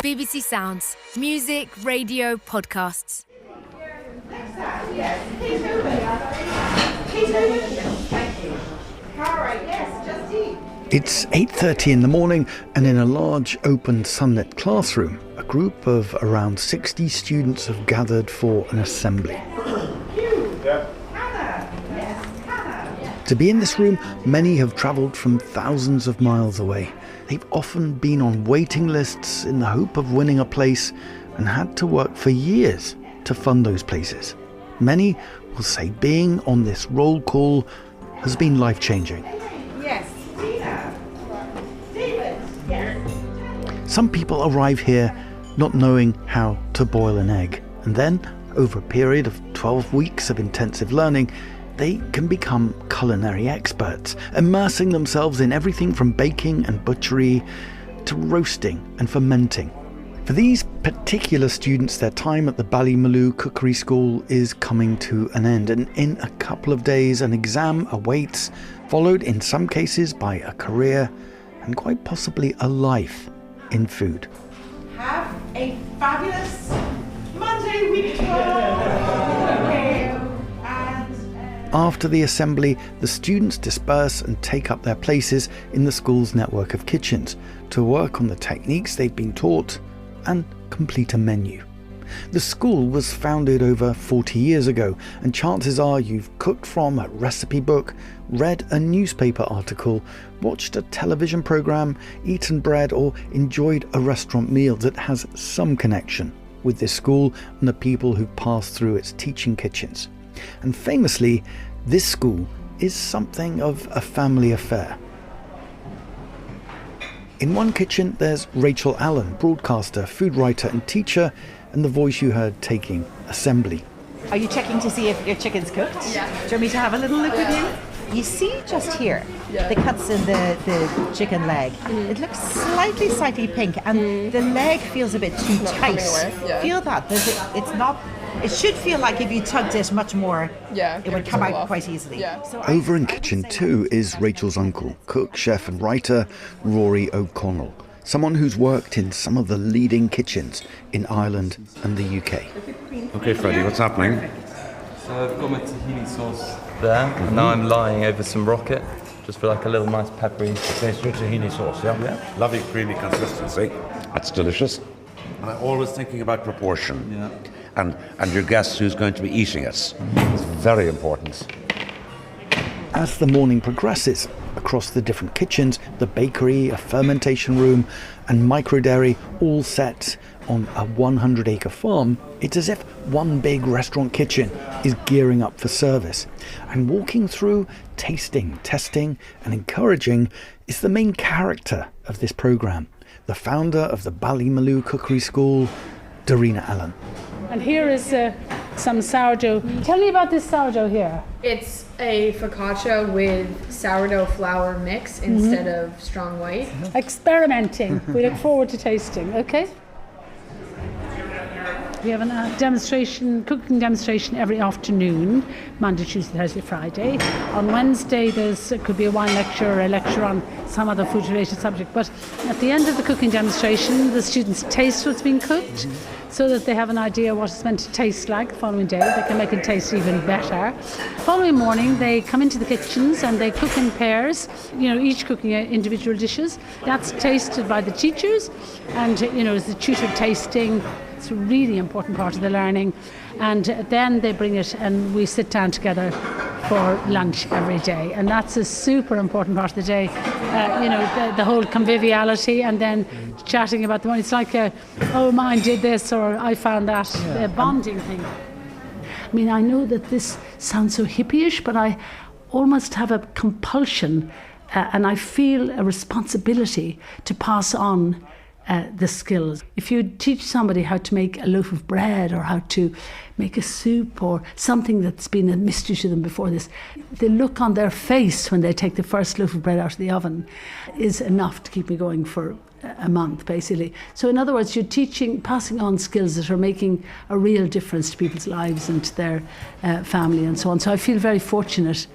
BBC Sounds. Music, radio, podcasts. Yes, please open. Please open. Thank you. All right, yes, just eat. It's 8:30 in the morning, and in a large open sunlit classroom, a group of around 60 students have gathered for an assembly. To be in this room, many have travelled from thousands of miles away. They've often been on waiting lists in the hope of winning a place and had to work for years to fund those places. Many will say being on this roll call has been life-changing. Yes. David. Yes. Some people arrive here not knowing how to boil an egg, and then, over a period of 12 weeks of intensive learning, they can become culinary experts, immersing themselves in everything from baking and butchery to roasting and fermenting. For these particular students, their time at the Ballymaloe Cookery School is coming to an end, and in a couple of days an exam awaits, followed in some cases by a career and quite possibly a life in food. Have a fabulous Monday weekend. After the assembly, the students disperse and take up their places in the school's network of kitchens to work on the techniques they've been taught and complete a menu. The school was founded over 40 years ago, and chances are you've cooked from a recipe book, read a newspaper article, watched a television programme, eaten bread, or enjoyed a restaurant meal that has some connection with this school and the people who pass through its teaching kitchens. And famously, this school is something of a family affair. In one kitchen, there's Rachel Allen, broadcaster, food writer and teacher, and the voice you heard taking assembly. Are you checking to see if your chicken's cooked? Yeah. Do you want me to have a little look with you? You see just here, the cuts in the chicken leg. It looks slightly pink, and the leg feels a bit too tight. Feel that? It's not. It should feel like if you tugged it much more, it would come out quite easily. Yeah. So Over in kitchen 2 is Rachel's uncle, cook, chef and writer Rory O'Connell, someone who's worked in some of the leading kitchens in Ireland and the UK. Okay, Freddie, what's happening? So I've got my tahini sauce there, and now I'm lying over some rocket, just for like a little nice peppery. There's your tahini sauce, yeah? Lovely creamy consistency. That's delicious. And I'm always thinking about proportion. Yeah. And your guess who's going to be eating it. It's very important. As the morning progresses, across the different kitchens, the bakery, a fermentation room and microdairy all set on a 100-acre farm, it's as if one big restaurant kitchen is gearing up for service. And walking through, tasting, testing and encouraging is the main character of this programme, the founder of the Ballymaloe Cookery School, Darina Allen. And here is some sourdough. Tell me about this sourdough here. It's a focaccia with sourdough flour mix instead of strong white. Experimenting. We look forward to tasting, okay? We have a cooking demonstration every afternoon, Monday, Tuesday, Thursday, Friday. On Wednesday, it could be a wine lecture or a lecture on some other food-related subject. But at the end of the cooking demonstration, the students taste what's being cooked so that they have an idea what it's meant to taste like the following day. They can make it taste even better. The following morning, they come into the kitchens and they cook in pairs, each cooking individual dishes. That's tasted by the teachers, and, it's the tutor tasting. It's a really important part of the learning. And then they bring it and we sit down together for lunch every day. And that's a super important part of the day. The whole conviviality and then chatting about the morning. It's like, mine did this or I found that, a bonding thing. I mean, I know that this sounds so hippie-ish, but I almost have a compulsion and I feel a responsibility to pass on the skills. If you teach somebody how to make a loaf of bread or how to make a soup or something that's been a mystery to them before this, the look on their face when they take the first loaf of bread out of the oven is enough to keep me going for a month, basically. So in other words, you're passing on skills that are making a real difference to people's lives and to their family and so on. So I feel very fortunate.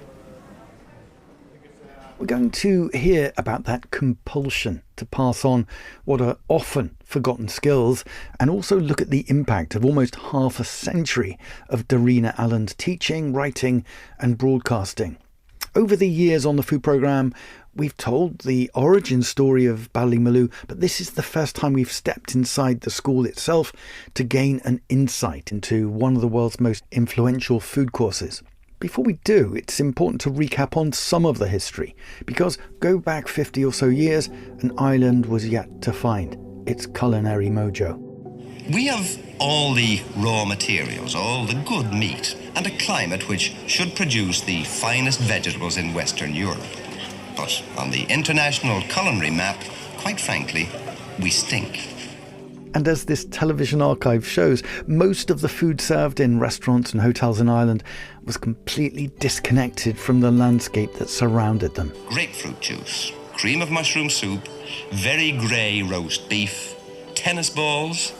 We're going to hear about that compulsion to pass on what are often forgotten skills, and also look at the impact of almost half a century of Darina Allen's teaching, writing and broadcasting. Over the years on the food programme, we've told the origin story of Ballymaloe, but this is the first time we've stepped inside the school itself to gain an insight into one of the world's most influential food courses. Before we do, it's important to recap on some of the history, because go back 50 or so years, and Ireland was yet to find its culinary mojo. We have all the raw materials, all the good meat, and a climate which should produce the finest vegetables in Western Europe. But on the international culinary map, quite frankly, we stink. And as this television archive shows, most of the food served in restaurants and hotels in Ireland was completely disconnected from the landscape that surrounded them. Grapefruit juice, cream of mushroom soup, very grey roast beef, tennis balls,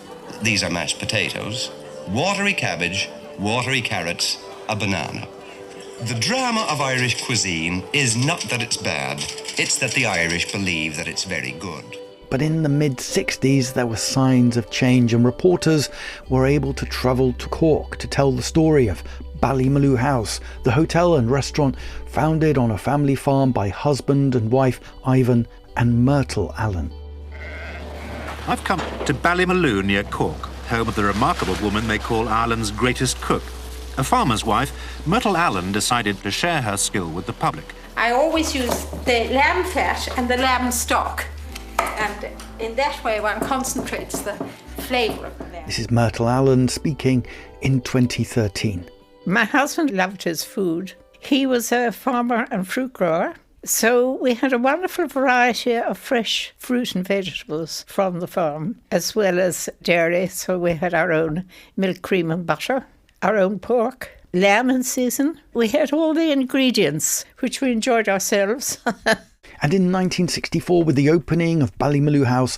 these are mashed potatoes, watery cabbage, watery carrots, a banana. The drama of Irish cuisine is not that it's bad, it's that the Irish believe that it's very good. But in the mid-60s, there were signs of change, and reporters were able to travel to Cork to tell the story of Ballymaloe House, the hotel and restaurant founded on a family farm by husband and wife Ivan and Myrtle Allen. I've come to Ballymaloe near Cork, home of the remarkable woman they call Ireland's greatest cook. A farmer's wife, Myrtle Allen decided to share her skill with the public. I always use the lamb fat and the lamb stock. And in that way one concentrates the flavour of the lamb. This is Myrtle Allen speaking in 2013. My husband loved his food. He was a farmer and fruit grower. So we had a wonderful variety of fresh fruit and vegetables from the farm, as well as dairy. So we had our own milk, cream and butter, our own pork, lamb in season. We had all the ingredients, which we enjoyed ourselves. And in 1964, with the opening of Ballymaloe House,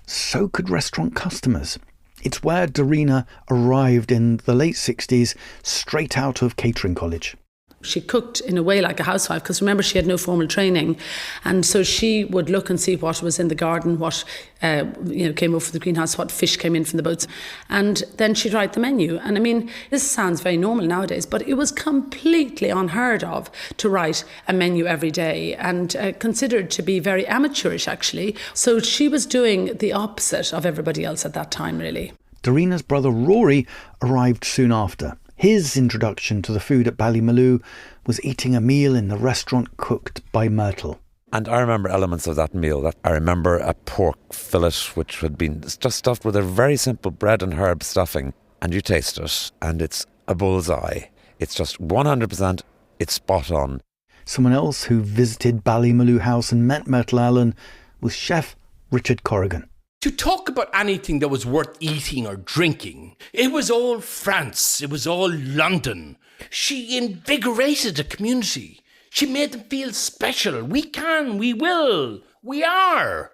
so could restaurant customers. It's where Darina arrived in the late 60s, straight out of catering college. She cooked in a way like a housewife, because remember, she had no formal training, and so she would look and see what was in the garden, what came over from the greenhouse, what fish came in from the boats, and then she'd write the menu. And I mean, this sounds very normal nowadays, but it was completely unheard of to write a menu every day, and considered to be very amateurish actually. So she was doing the opposite of everybody else at that time, really. Darina's brother Rory arrived soon after. His introduction to the food at Ballymaloe was eating a meal in the restaurant cooked by Myrtle. And I remember elements of that meal. I remember a pork fillet which had been just stuffed with a very simple bread and herb stuffing. And you taste it, and it's a bullseye. It's just 100%, it's spot on. Someone else who visited Ballymaloe House and met Myrtle Allen was chef Richard Corrigan. To talk about anything that was worth eating or drinking, it was all France, it was all London. She invigorated the community. She made them feel special. We can, we will, we are.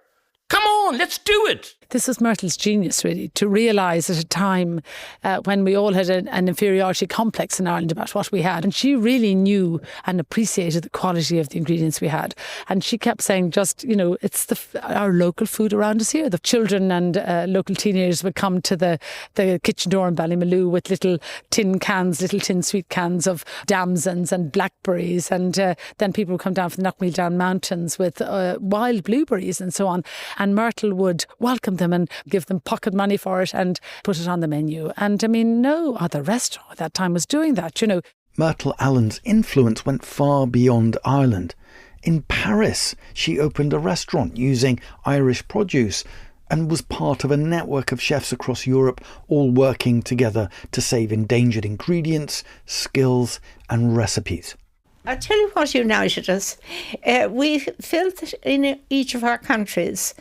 Come on, let's do it. This was Myrtle's genius, really, to realise at a time when we all had an inferiority complex in Ireland about what we had. And she really knew and appreciated the quality of the ingredients we had. And she kept saying, it's our local food around us here. The children and local teenagers would come to the kitchen door in Ballymaloe with little tin sweet cans of damsons and blackberries. And then people would come down from the Knockmeal Down Mountains with wild blueberries and so on. And Myrtle would welcome them and give them pocket money for it and put it on the menu. And I mean, no other restaurant at that time was doing that, Myrtle Allen's influence went far beyond Ireland. In Paris, she opened a restaurant using Irish produce and was part of a network of chefs across Europe, all working together to save endangered ingredients, skills and recipes. I'll tell you what united us. We felt that in each of our countries,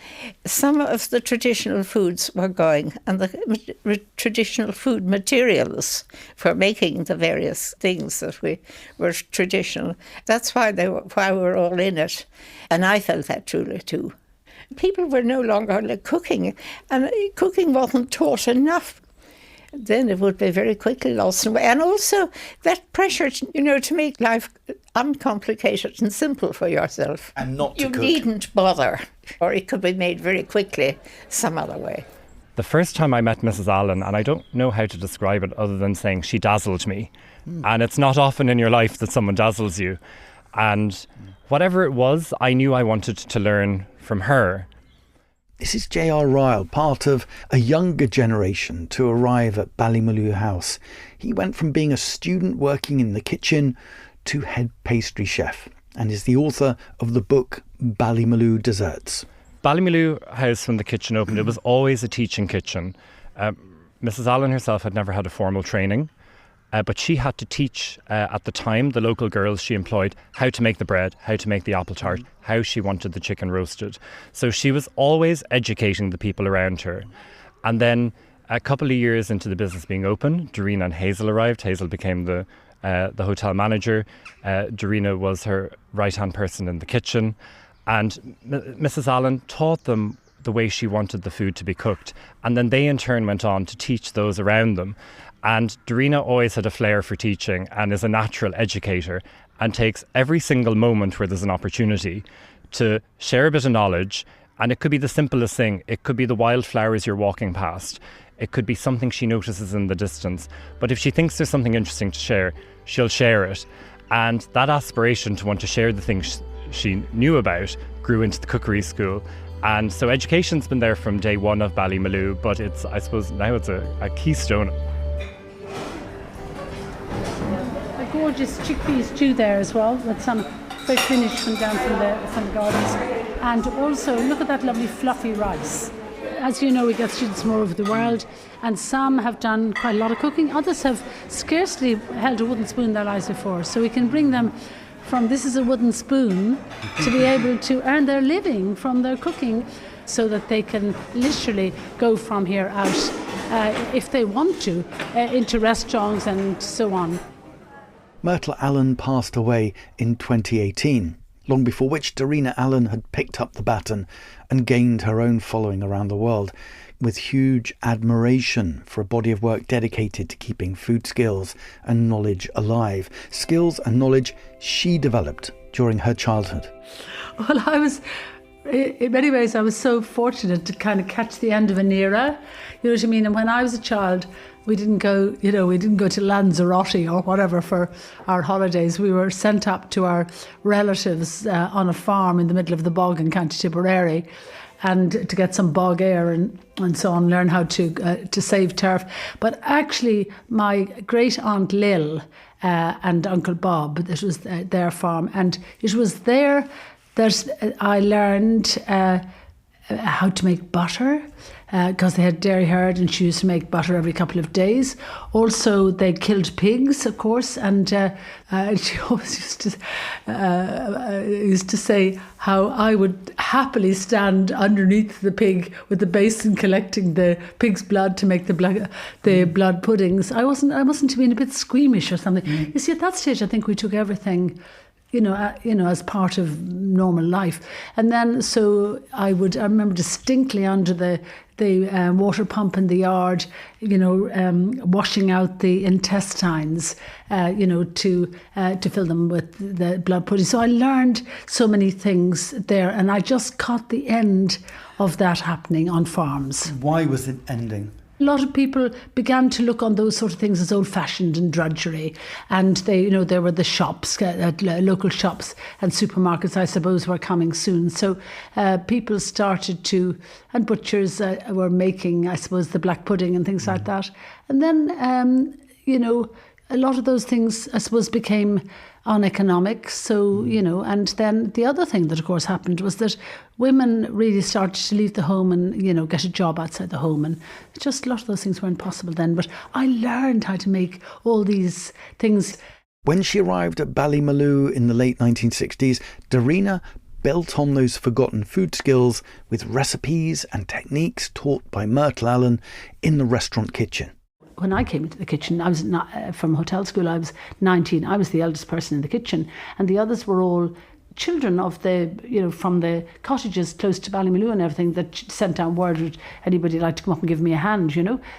some of the traditional foods were going, and the traditional food materials for making the various things that were traditional. That's why we were all in it. And I felt that truly too. People were no longer cooking, and cooking wasn't taught enough. then it would be very quickly lost away. And also that pressure, to make life uncomplicated and simple for yourself. And not to You cook. needn't bother, or it could be made very quickly some other way. The first time I met Mrs. Allen, and I don't know how to describe it other than saying she dazzled me. And it's not often in your life that someone dazzles you. And whatever it was, I knew I wanted to learn from her. This is J.R. Ryall, part of a younger generation to arrive at Ballymaloe House. He went from being a student working in the kitchen to head pastry chef, and is the author of the book Ballymaloe Desserts. Ballymaloe House, when the kitchen opened, it was always a teaching kitchen. Mrs. Allen herself had never had a formal training, but she had to teach, at the time, the local girls she employed how to make the bread, how to make the apple tart, how she wanted the chicken roasted. So she was always educating the people around her. And then a couple of years into the business being open, Darina and Hazel arrived. Hazel became the hotel manager. Darina was her right-hand person in the kitchen. And Mrs. Allen taught them the way she wanted the food to be cooked. And then they in turn went on to teach those around them. And Darina always had a flair for teaching and is a natural educator and takes every single moment where there's an opportunity to share a bit of knowledge. And it could be the simplest thing. It could be the wildflowers you're walking past. It could be something she notices in the distance. But if she thinks there's something interesting to share, she'll share it. And that aspiration to want to share the things she knew about grew into the cookery school. And so education's been there from day one of Ballymaloe, but I suppose now it's a keystone. A gorgeous chickpea stew there as well, with some fresh finish from down from the gardens. And also, look at that lovely fluffy rice. As you know, we get students from all over the world, and some have done quite a lot of cooking. Others have scarcely held a wooden spoon in their lives before. So we can bring them from this is a wooden spoon to be able to earn their living from their cooking, so that they can literally go from here out, if they want to, into restaurants and so on. Myrtle Allen passed away in 2018, long before which Darina Allen had picked up the baton and gained her own following around the world, with huge admiration for a body of work dedicated to keeping food skills and knowledge alive. Skills and knowledge she developed during her childhood. Well, in many ways, I was so fortunate to kind of catch the end of an era. You know what I mean? And when I was a child, we didn't go to Lanzarote or whatever for our holidays. We were sent up to our relatives on a farm in the middle of the bog in County Tipperary, and to get some bog air and so on, learn how to save turf. But actually, my great aunt Lil and Uncle Bob, this was their farm, and it was there that I learned how to make butter, because they had dairy herd and she used to make butter every couple of days. Also, they killed pigs, of course, and she always used to say how I would happily stand underneath the pig with the basin collecting the pig's blood to make the blood puddings. I mustn't have been a bit squeamish or something. You see, at that stage, I think we took everything as part of normal life. And then, so I remember distinctly under the water pump in the yard, washing out the intestines, to fill them with the blood pudding. So I learned so many things there, and I just caught the end of that happening on farms. Why was it ending? A lot of people began to look on those sort of things as old-fashioned and drudgery, and there were the shops, local shops and supermarkets, I suppose, were coming soon. So people started to, and butchers were making, I suppose, the black pudding and things like that. And then, a lot of those things, I suppose, became uneconomic. So, and then the other thing that, of course, happened was that women really started to leave the home and, get a job outside the home. And just a lot of those things weren't possible then. But I learned how to make all these things. When she arrived at Ballymaloe in the late 1960s, Darina built on those forgotten food skills with recipes and techniques taught by Myrtle Allen in the restaurant kitchen. When I came into the kitchen, I was not, from hotel school, I was 19. I was the eldest person in the kitchen, and the others were all children of the, from the cottages close to Ballymaloe and everything that sent down word, would anybody like to come up and give me a hand,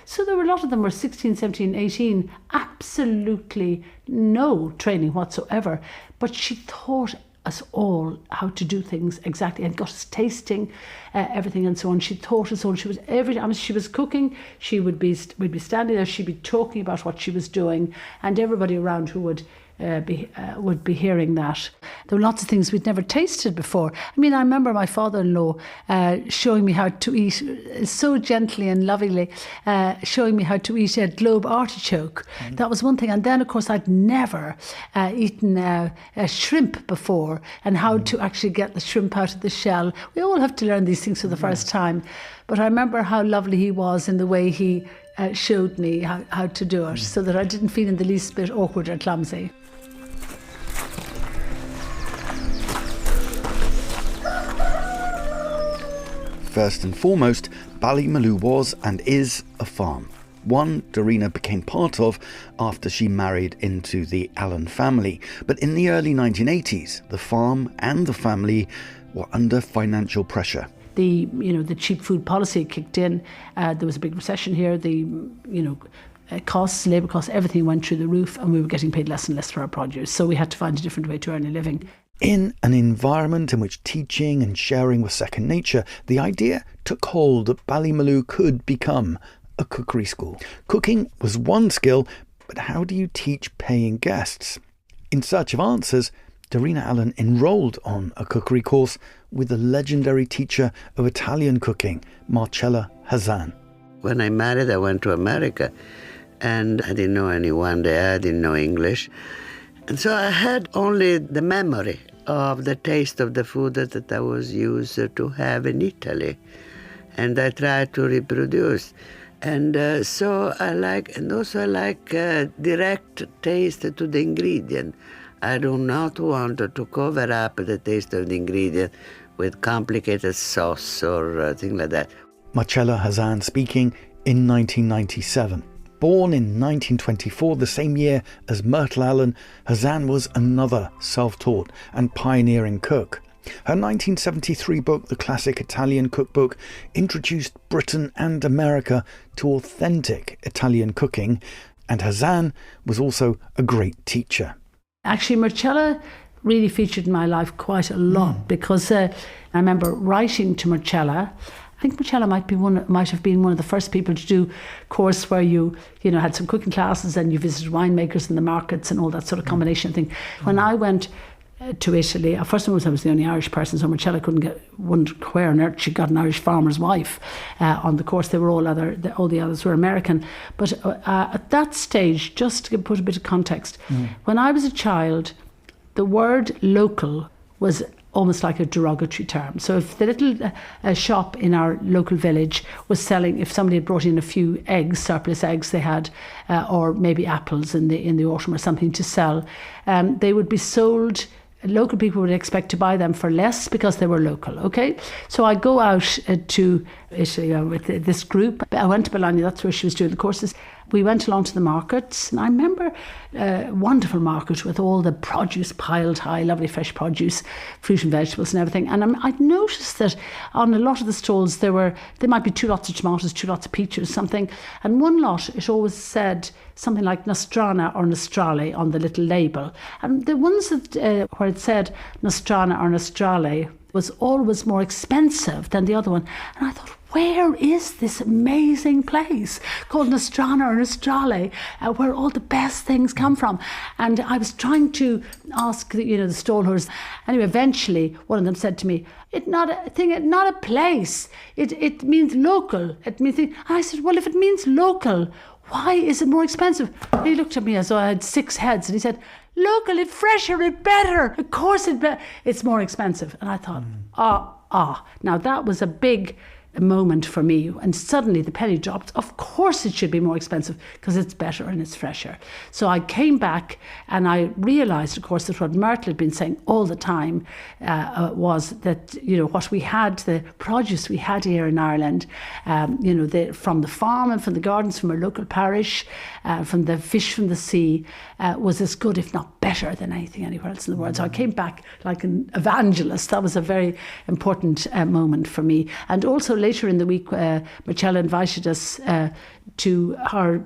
So there were a lot of them were 16, 17, 18, absolutely no training whatsoever. But she taught us all how to do things exactly and got us tasting everything and so on. She taught us all. She was every time she was cooking, we'd be standing there, she'd be talking about what she was doing, and everybody around who would be hearing that. There were lots of things we'd never tasted before. I mean, I remember my father-in-law showing me how to eat, so gently and lovingly, showing me how to eat a globe artichoke. That was one thing. And then, of course, I'd never eaten a shrimp before, and how to actually get the shrimp out of the shell. We all have to learn these things for the first time. But I remember how lovely he was in the way he showed me how to do it, so that I didn't feel in the least bit awkward or clumsy. First and foremost, Ballymaloe was and is a farm. One Darina became part of after she married into the Allen family. But in the early 1980s, the farm and the family were under financial pressure. The cheap food policy kicked in. There was a big recession here. The costs, labour costs, everything went through the roof, and we were getting paid less and less for our produce. So we had to find a different way to earn a living. In an environment in which teaching and sharing was second nature, the idea took hold that Ballymaloe could become a cookery school. Cooking was one skill, but how do you teach paying guests? In search of answers, Darina Allen enrolled on a cookery course with the legendary teacher of Italian cooking, Marcella Hazan. When I married, I went to America, and I didn't know anyone there, I didn't know English. And so I had only the memory of the taste of the food that I was used to have in Italy. And I tried to reproduce. And so I like direct taste to the ingredient. I do not want to cover up the taste of the ingredient with complicated sauce or things like that. Marcella Hazan speaking in 1997. Born in 1924, the same year as Myrtle Allen, Hazan was another self-taught and pioneering cook. Her 1973 book, The Classic Italian Cookbook, introduced Britain and America to authentic Italian cooking, and Hazan was also a great teacher. Actually, Marcella really featured in my life quite a lot because I remember writing to Marcella. I think Marcella might have been one of the first people to do a course where you had some cooking classes and you visited winemakers in the markets and all that sort of combination thing. When I went to Italy, first of all, I was the only Irish person, so Marcella wouldn't where on earth she got an Irish farmer's wife on the course. They were all the others were American. But at that stage, just to put a bit of context, when I was a child, the word local was almost like a derogatory term. So if the little shop in our local village was selling, if somebody had brought in a few eggs, surplus eggs they had, or maybe apples in the autumn or something to sell, they would be sold. Local people would expect to buy them for less because they were local, okay? So I go out to Italy with this group. I went to Bologna, that's where she was doing the courses. We went along to the markets, and I remember a wonderful market with all the produce piled high, lovely fresh produce, fruit and vegetables and everything. And I'd noticed that on a lot of the stalls there might be 2 lots of tomatoes, 2 lots of peaches, something. And one lot, it always said something like Nostrana or Nostrale on the little label. And the ones that where it said Nostrana or Nostrale was always more expensive than the other one. And I thought, where is this amazing place called Nostrana or Nostrale, where all the best things come from? And I was trying to ask the stallholders. Anyway, eventually one of them said to me, "It's not a place. It means local. It means." And I said, "Well, if it means local, why is it more expensive?" And he looked at me as though I had 6 heads, and he said, "Local, it's fresher, it's better. Of course it's more expensive." And I thought, now that was a big moment for me, and suddenly the penny dropped. Of course it should be more expensive because it's better and it's fresher. So I came back and I realised, of course, that what Myrtle had been saying all the time was that, what we had, the produce we had here in Ireland, from the farm and from the gardens, from our local parish, from the fish from the sea, was as good, if not better, than anything anywhere else in the world. So I came back like an evangelist. That was a very important moment for me. And also later in the week, Marcella invited us to her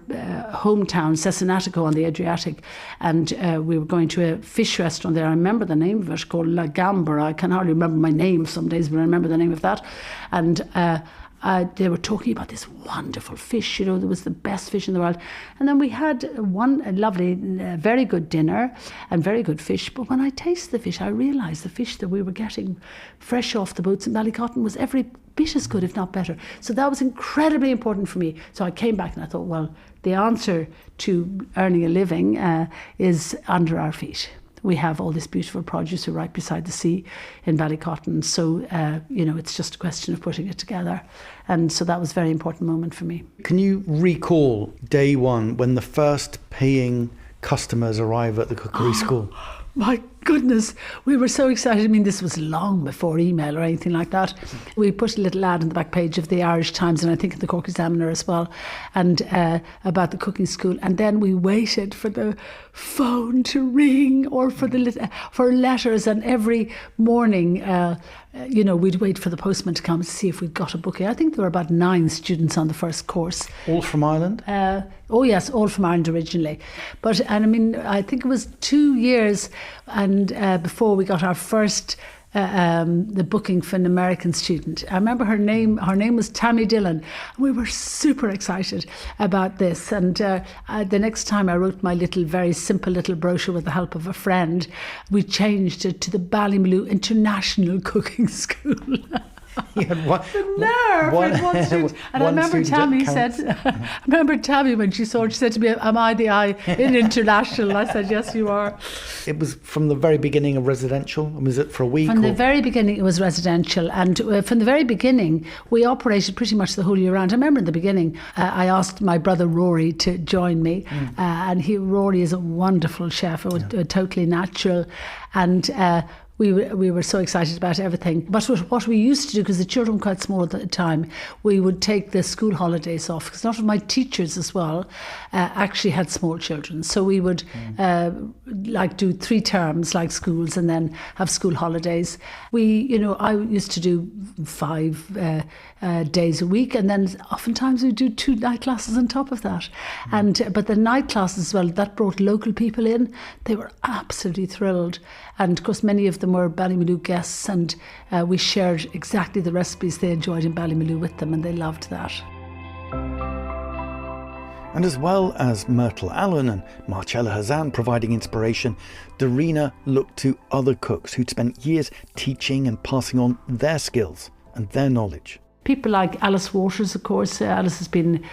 hometown, Cesenatico on the Adriatic, and we were going to a fish restaurant there. I remember the name of it, called La Gambera. I can hardly remember my name some days, but I remember the name of that. And they were talking about this wonderful fish, there was the best fish in the world. And then we had a lovely, very good dinner and very good fish. But when I tasted the fish, I realised the fish that we were getting fresh off the boats in Ballycotton was every bit as good, if not better. So that was incredibly important for me. So I came back and I thought, well, the answer to earning a living is under our feet. We have all this beautiful produce right beside the sea in Ballycotton. So, it's just a question of putting it together. And so that was a very important moment for me. Can you recall day one when the first paying customers arrive at the cookery school? My goodness, we were so excited. I mean, this was long before email or anything like that. We put a little ad on the back page of the Irish Times, and I think in the Cork Examiner as well, and about the cooking school. And then we waited for the phone to ring or for letters. And every morning, we'd wait for the postman to come to see if we'd got a booking. I think there were about 9 students on the first course. All from Ireland? Oh yes, all from Ireland originally. I think it was 2 years and before we got our first the booking for an American student. I remember her name was Tammy Dillon. We were super excited about this. And the next time I wrote my very simple little brochure with the help of a friend, we changed it to the Ballymaloo International Cooking School. You had one student. And I remember Tammy said, I remember Tammy when she saw it, she said to me, "Am I the I in international?" I said, "Yes, you are." It was from the very beginning of residential? Was it for a week? From the very beginning it was residential, and from the very beginning we operated pretty much the whole year round. I remember in the beginning I asked my brother Rory to join me, and Rory is a wonderful chef, totally natural, and we were so excited about everything. But what we used to do, because the children were quite small at the time, we would take the school holidays off, because a lot of my teachers as well actually had small children. So we would do 3 terms like schools and then have school holidays. I used to do 5 days a week, and then oftentimes we'd do 2 night classes on top of that. But the night classes as well, that brought local people in. They were absolutely thrilled. And of course many of them were Ballymaloo guests, and we shared exactly the recipes they enjoyed in Ballymaloo with them, and they loved that. And as well as Myrtle Allen and Marcella Hazan providing inspiration, Darina looked to other cooks who'd spent years teaching and passing on their skills and their knowledge. People like Alice Waters, of course. Alice has been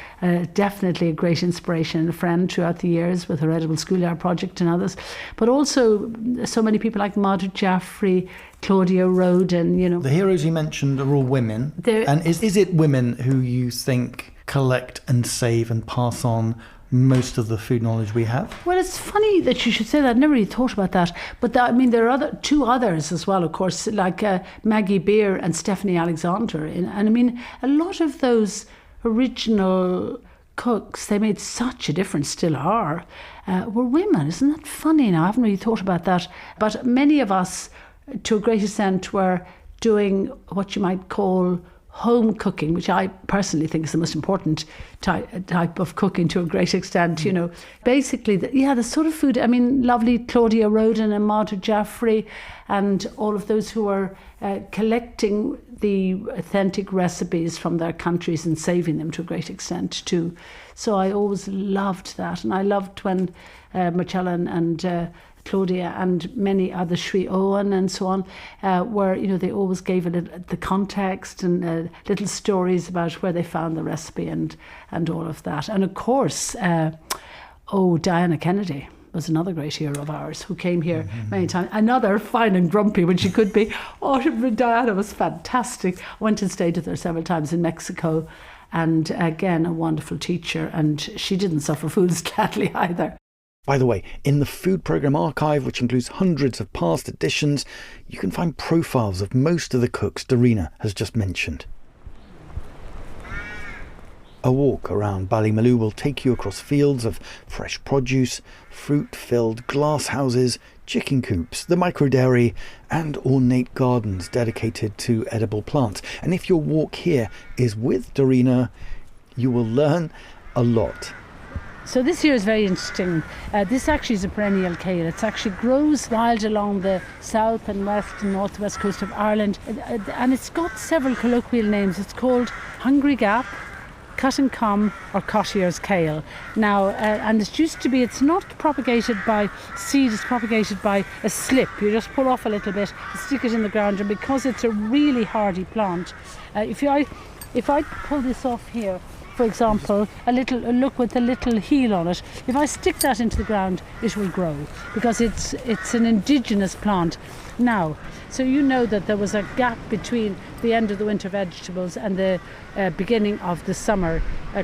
definitely a great inspiration and a friend throughout the years with her Edible Schoolyard project and others. But also so many people like Madhu Jaffrey, Claudia Roden, The heroes you mentioned are all women. And is it women who you think collect and save and pass on most of the food knowledge we have? Well, it's funny that you should say that. I never really thought about that. But there are 2 others as well, of course, like Maggie Beer and Stephanie Alexander. And a lot of those original cooks, they made such a difference, still are, were women. Isn't that funny? Now, I haven't really thought about that. But many of us, to a great extent, were doing what you might call home cooking, which I personally think is the most important type of cooking to a great extent, Basically, the sort of food, lovely Claudia Roden and Madhu Jaffrey and all of those who are collecting the authentic recipes from their countries and saving them to a great extent too. So I always loved that, and I loved when Marcella and Claudia and many other Sri Owen and so on where they always gave it the context and little stories about where they found the recipe and all of that. And of course Diana Kennedy, was another great hero of ours who came here many times. Another fine and grumpy when she could be. Oh, Diana was fantastic. I went and stayed with her several times in Mexico. And again, a wonderful teacher. And she didn't suffer fools gladly either. By the way, in the Food Programme archive, which includes hundreds of past editions, you can find profiles of most of the cooks Darina has just mentioned. A walk around Ballymaloe will take you across fields of fresh produce, fruit-filled glass houses, chicken coops, the microdairy and ornate gardens dedicated to edible plants. And if your walk here is with Darina, you will learn a lot. So this here is very interesting. This actually is a perennial kale. It actually grows wild along the south and west and northwest coast of Ireland. And it's got several colloquial names. It's called Hungry Gap, Cut and Come, or Cottier's kale. Now, and it used to be, it's not propagated by seed, it's propagated by a slip. You just pull off a little bit, stick it in the ground, and because it's a really hardy plant, if I pull this off here, for example, a look with a little heel on it, if I stick that into the ground, it will grow because it's an indigenous plant. Now, so you know that there was a gap between the end of the winter vegetables and the beginning of the summer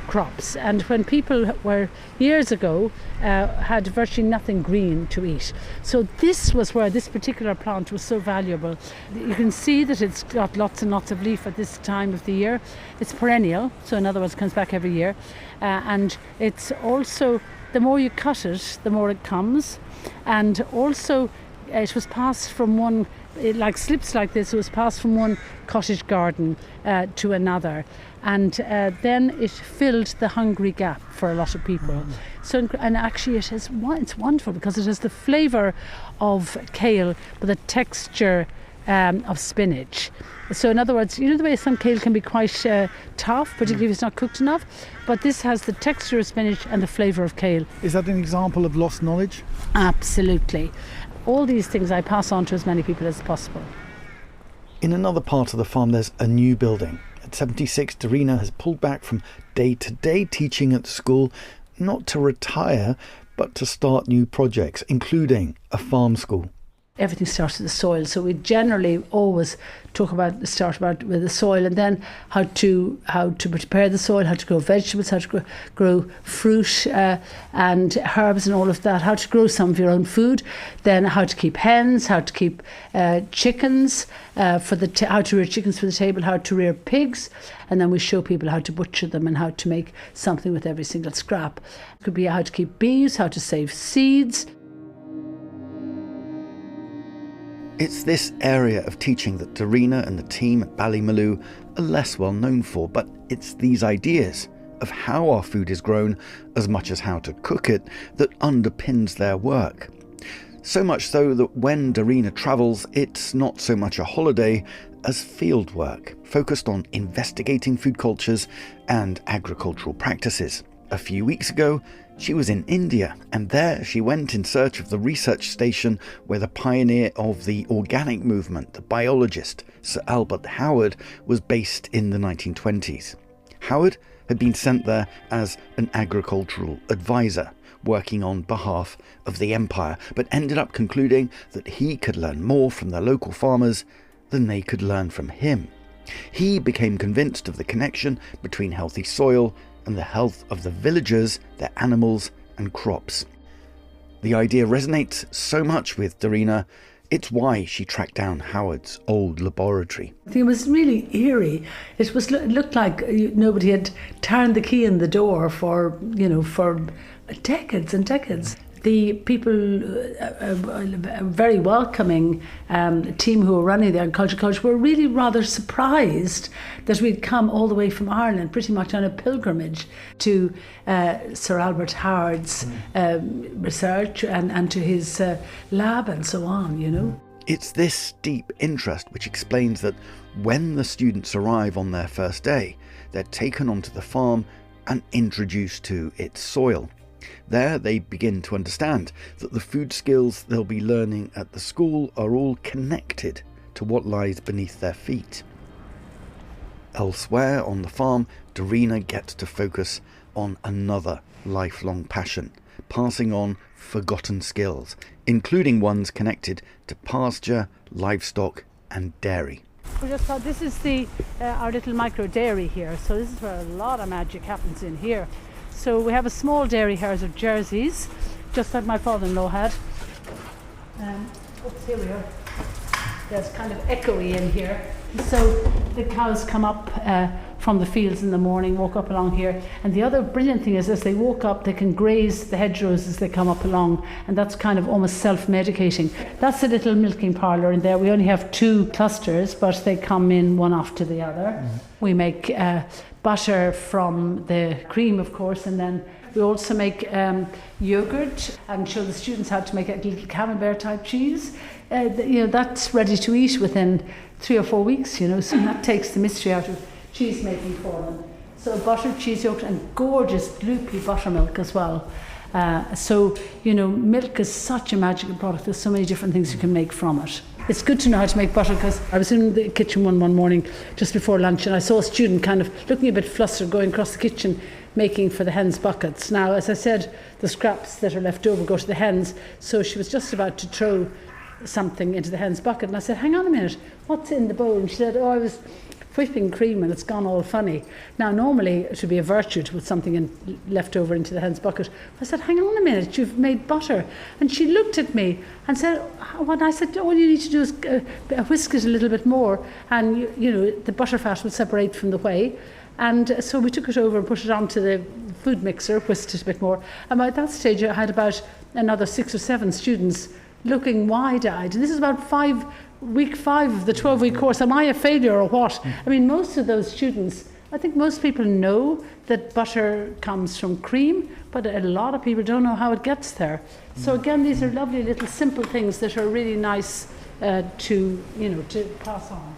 crops. And when people were, years ago, had virtually nothing green to eat. So this was where this particular plant was so valuable. You can see that it's got lots and lots of leaf at this time of the year. It's perennial, so in other words, it comes back every year. And it's also, the more you cut it, the more it comes. And also, it was passed from one, like slips like this, it was passed from one cottage garden to another. And then it filled the hungry gap for a lot of people. So, and actually it's wonderful because it has the flavour of kale, but the texture of spinach. So in other words, you know the way some kale can be quite tough, particularly if it's not cooked enough, but this has the texture of spinach and the flavour of kale. Is that an example of lost knowledge? Absolutely. All these things I pass on to as many people as possible. In another part of the farm, there's a new building. At 76, Darina has pulled back from day-to-day teaching at the school, not to retire, but to start new projects, including a farm school. Everything starts with the soil, so we generally always start with the soil, and then how to prepare the soil, how to grow vegetables, how to grow fruit and herbs and all of that, how to grow some of your own food, then how to keep hens, how to keep chickens how to rear chickens for the table, how to rear pigs, and then we show people how to butcher them and how to make something with every single scrap. It could be how to keep bees, how to save seeds. It's this area of teaching that Darina and the team at Ballymaloe are less well known for, but it's these ideas of how our food is grown, as much as how to cook it, that underpins their work. So much so that when Darina travels, it's not so much a holiday as field work, focused on investigating food cultures and agricultural practices. A few weeks ago, she was in India, and there she went in search of the research station where the pioneer of the organic movement, the biologist Sir Albert Howard, was based in the 1920s. Howard had been sent there as an agricultural advisor, working on behalf of the empire, but ended up concluding that he could learn more from the local farmers than they could learn from him. He became convinced of the connection between healthy soil and the health of the villagers, their animals and crops. The idea resonates so much with Darina, it's why she tracked down Howard's old laboratory. I think it was really eerie. It looked like nobody had turned the key in the door for decades and decades. The people, a very welcoming team who were running the agriculture college, were really rather surprised that we'd come all the way from Ireland, pretty much on a pilgrimage to Sir Albert Howard's research and to his lab and so on, you know. It's this deep interest which explains that when the students arrive on their first day, they're taken onto the farm and introduced to its soil. There they begin to understand that the food skills they'll be learning at the school are all connected to what lies beneath their feet. Elsewhere on the farm, Darina gets to focus on another lifelong passion, passing on forgotten skills, including ones connected to pasture, livestock and dairy. We just thought this is our little micro dairy here, so this is where a lot of magic happens in here. So we have a small dairy here of jerseys, just like my father-in-law had. Oops, here we are. There's kind of echoey in here. So the cows come up from the fields in the morning, walk up along here, and the other brilliant thing is as they walk up they can graze the hedgerows as they come up along, and that's kind of almost self-medicating. That's a little milking parlour in there. We only have 2 clusters, but they come in one after the other. We make butter from the cream, of course, and then we also make yogurt and show the students how to make a little camembert type cheese. That's ready to eat within 3 or 4 weeks, so that takes the mystery out of cheese making for them. So butter, cheese, yogurt and gorgeous gloopy buttermilk as well. Milk is such a magical product. There's so many different things you can make from it. It's good to know how to make butter, because I was in the kitchen one morning just before lunch and I saw a student kind of looking a bit flustered going across the kitchen making for the hens' buckets. Now, as I said, the scraps that are left over go to the hens, so she was just about to throw something into the hens' bucket and I said, hang on a minute, what's in the bowl? And she said, I was whipping cream and it's gone all funny. Now, normally it should be a virtue to put something left over into the hen's bucket. I said, hang on a minute, you've made butter. And she looked at me and said, what? I said, all you need to do is whisk it a little bit more and the butter fat will separate from the whey. And so we took it over and put it onto the food mixer, whisked it a bit more. And by that stage I had about another 6 or 7 students looking wide-eyed. And this is about week 5 of the 12-week course. Am I a failure or what? I mean, most of those students, I think most people know that butter comes from cream, but a lot of people don't know how it gets there. So again, these are lovely little simple things that are really nice to pass on.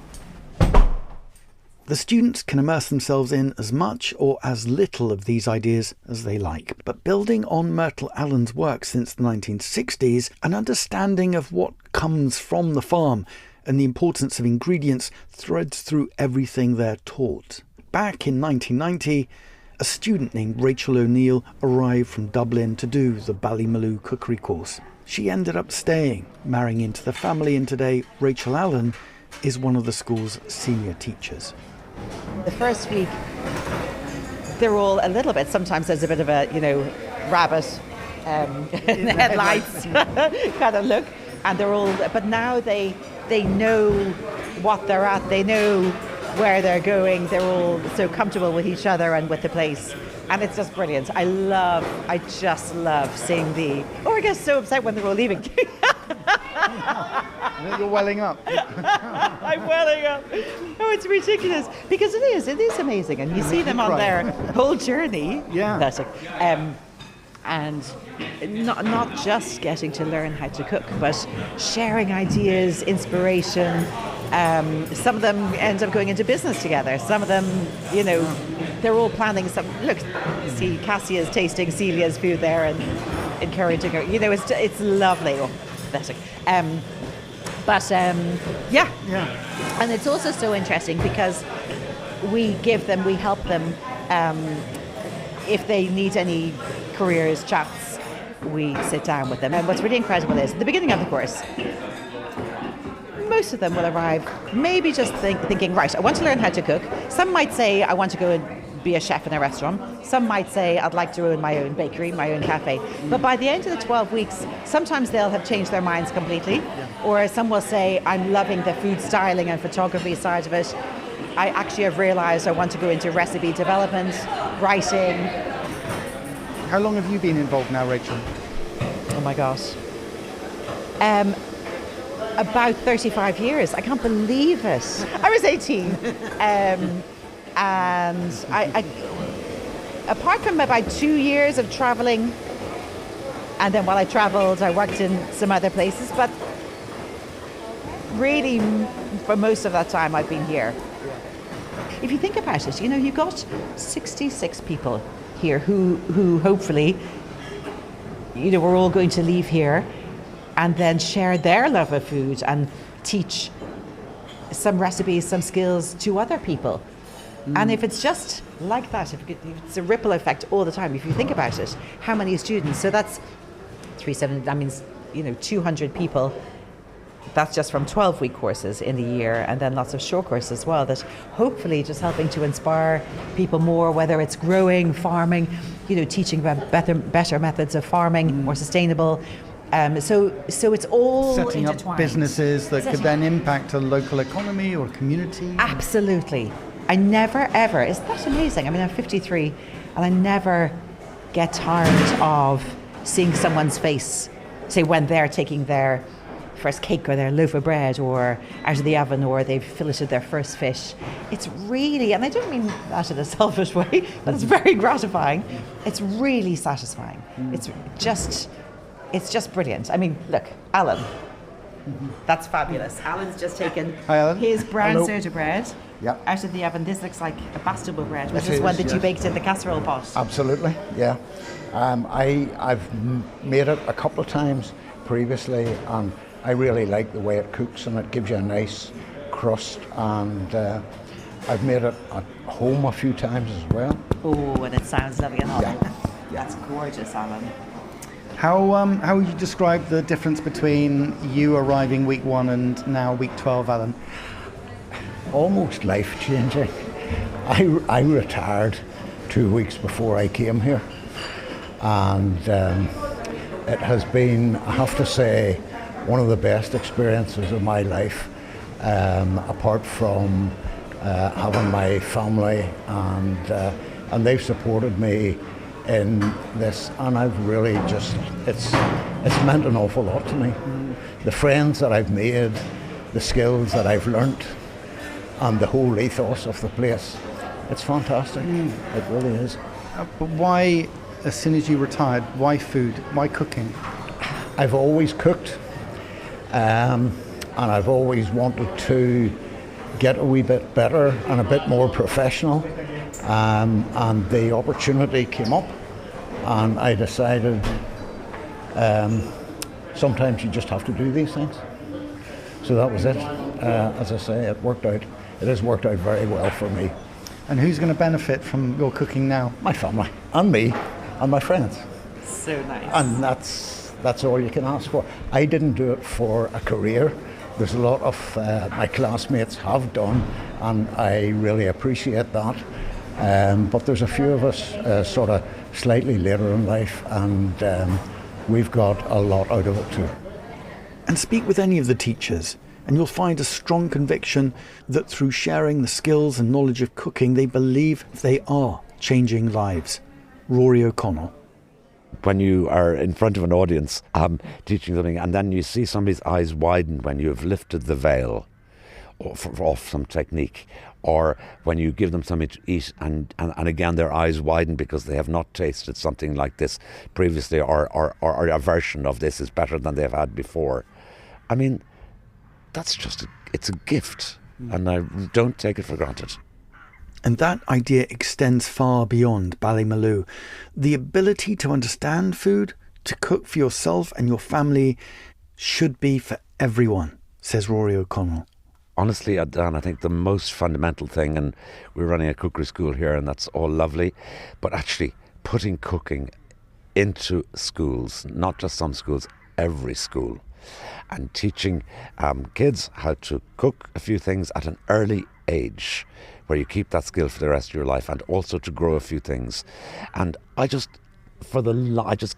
The students can immerse themselves in as much or as little of these ideas as they like, but building on Myrtle Allen's work since the 1960s, an understanding of what comes from the farm and the importance of ingredients threads through everything they're taught. Back in 1990, a student named Rachel O'Neill arrived from Dublin to do the Ballymaloe cookery course. She ended up staying, marrying into the family, and today Rachel Allen is one of the school's senior teachers. The first week, they're all a little bit, sometimes there's a bit of a, rabbit in the headlights kind of look. And they're all, but now they know what they're at, they know where they're going, they're all so comfortable with each other and with the place. And it's just brilliant. I just love seeing I get so upset when they're all leaving. You're welling up. I'm welling up. Oh, it's ridiculous. Because it is amazing. And you see them on their whole journey. Yeah. And not just getting to learn how to cook, but sharing ideas, inspiration. Some of them end up going into business together. Some of them, they're all planning some. Look, see, Cassie is tasting Celia's food there and encouraging her. It's lovely. Oh, pathetic. Yeah. And it's also so interesting because we help them. If they need any careers chats, we sit down with them. And what's really incredible is at the beginning of the course, most of them will arrive maybe just thinking, right, I want to learn how to cook. Some might say, I want to go and be a chef in a restaurant. Some might say, I'd like to own my own bakery, my own cafe. But by the end of the 12 weeks, sometimes they'll have changed their minds completely. Or some will say, I'm loving the food styling and photography side of it. I actually have realised I want to go into recipe development, writing. How long have you been involved now, Rachel? Oh my gosh. About 35 years. I can't believe it. I was 18. And I apart from about 2 years of travelling, and then while I travelled, I worked in some other places, but really for most of that time I've been here. If you think about it, you've got 66 people here who hopefully, we're all going to leave here and then share their love of food and teach some recipes, some skills to other people. And if it's just like that, if it's a ripple effect all the time, if you think about it, how many students? So that's 370, that means, 200 people. That's just from 12-week courses in the year, and then lots of short courses as well, that hopefully just helping to inspire people more, whether it's growing, farming, teaching about better methods of farming, more sustainable. So it's all setting intertwined. up businesses that could then impact a local economy or community. Absolutely. I never ever, isn't that amazing? I mean, I'm 53 and I never get tired of seeing someone's face, say when they're taking their first cake or their loaf of bread or out of the oven, or they've filleted their first fish. It's really, and I don't mean that in a selfish way, but it's very gratifying. It's really satisfying. It's just brilliant. I mean, look, Alan, that's fabulous. Alan's just taken his brown soda bread out of the oven. This looks like a Bastable bread, which is one that you baked in the casserole pot. Absolutely, yeah. I've made it a couple of times previously, and I really like the way it cooks, and it gives you a nice crust. And I've made it at home a few times as well. Oh, and it sounds lovely and hot. That's gorgeous, Alan. How would you describe the difference between you arriving week 1 and now week 12, Alan? Almost life-changing. I retired 2 weeks before I came here, and it has been, I have to say, one of the best experiences of my life, apart from having my family, and they've supported me in this, and I've really just, it's meant an awful lot to me. The friends that I've made, the skills that I've learnt, and the whole ethos of the place, it's fantastic. It really is. But why, as soon as you retired, why food? Why cooking? I've always cooked, and I've always wanted to get a wee bit better and a bit more professional, and the opportunity came up, and I decided sometimes you just have to do these things. So that was it. As I say, it worked out. It has worked out very well for me. And who's going to benefit from your cooking now? My family, and me, and my friends. So nice. And that's all you can ask for. I didn't do it for a career. There's a lot of my classmates have done, and I really appreciate that. But there's a few of us sort of slightly later in life, and we've got a lot out of it too. And speak with any of the teachers, and you'll find a strong conviction that through sharing the skills and knowledge of cooking, they believe they are changing lives. Rory O'Connell. When you are in front of an audience teaching something, and then you see somebody's eyes widen when you have lifted the veil off some technique, or when you give them something to eat and again their eyes widen because they have not tasted something like this previously, or a version of this is better than they've had before. I mean, that's just, it's a gift, and I don't take it for granted. And that idea extends far beyond Ballymaloe. The ability to understand food, to cook for yourself and your family, should be for everyone, says Rory O'Connell. Honestly, Dan, I think the most fundamental thing, and we're running a cookery school here, and that's all lovely, but actually putting cooking into schools, not just some schools, every school, and teaching kids how to cook a few things at an early age, where you keep that skill for the rest of your life, and also to grow a few things. And I just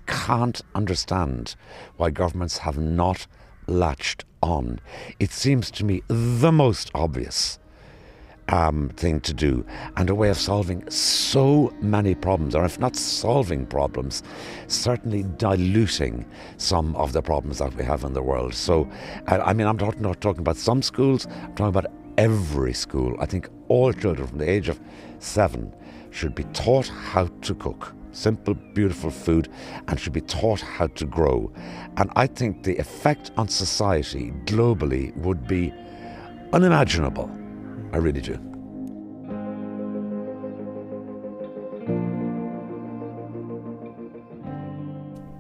can't understand why governments have not latched on. It seems to me the most obvious thing to do, and a way of solving so many problems, or if not solving problems, certainly diluting some of the problems that we have in the world. So, I mean, I'm not talking about some schools, I'm talking about every school. I think all children from the age of 7 should be taught how to cook simple, beautiful food, and should be taught how to grow. And I think the effect on society globally would be unimaginable. I really do.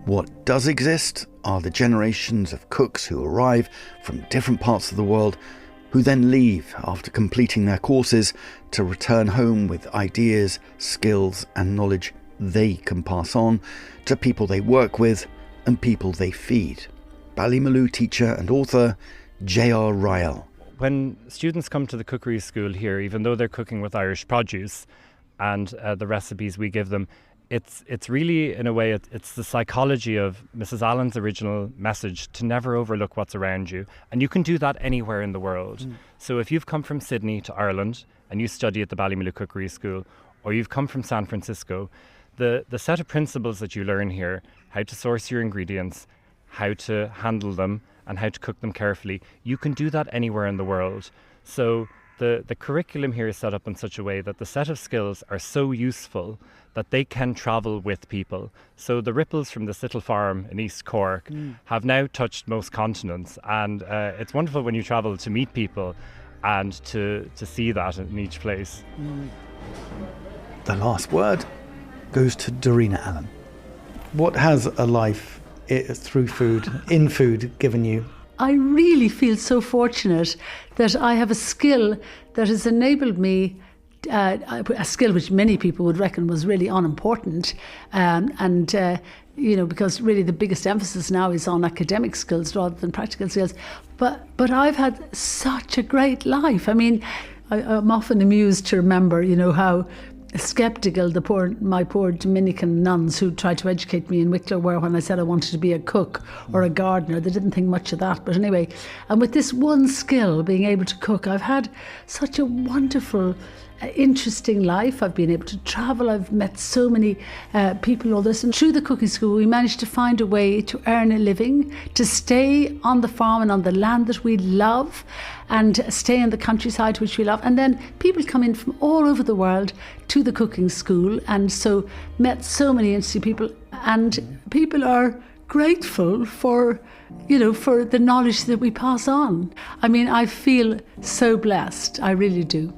What does exist are the generations of cooks who arrive from different parts of the world who then leave after completing their courses to return home with ideas, skills and knowledge they can pass on to people they work with and people they feed. Ballymaloe teacher and author J.R. Ryall. When students come to the cookery school here, even though they're cooking with Irish produce and the recipes we give them, it's really, in a way, it's the psychology of Mrs. Allen's original message to never overlook what's around you. And you can do that anywhere in the world. So if you've come from Sydney to Ireland and you study at the Ballymaloe Cookery School, or you've come from San Francisco, the set of principles that you learn here, how to source your ingredients, how to handle them, and how to cook them carefully, you can do that anywhere in the world. So the curriculum here is set up in such a way that the set of skills are so useful that they can travel with people. So the ripples from this little farm in East Cork have now touched most continents, and it's wonderful when you travel to meet people and to see that in each place. The last word goes to Darina Allen. What has a life through food, in food, given you? I really feel so fortunate that I have a skill that has enabled me, a skill which many people would reckon was really unimportant, because really the biggest emphasis now is on academic skills rather than practical skills. But I've had such a great life. I mean, I'm often amused to remember, how sceptical my poor Dominican nuns who tried to educate me in Wicklow were when I said I wanted to be a cook or a gardener. They didn't think much of that. But anyway, and with this one skill, being able to cook, I've had such a wonderful, interesting life. I've been able to travel. I've met so many people, all this. And through the cooking school, we managed to find a way to earn a living, to stay on the farm and on the land that we love, and stay in the countryside which we love. And then people come in from all over the world to the cooking school, and so met so many interesting people, and people are grateful for the knowledge that we pass on. I mean, I feel so blessed. I really do.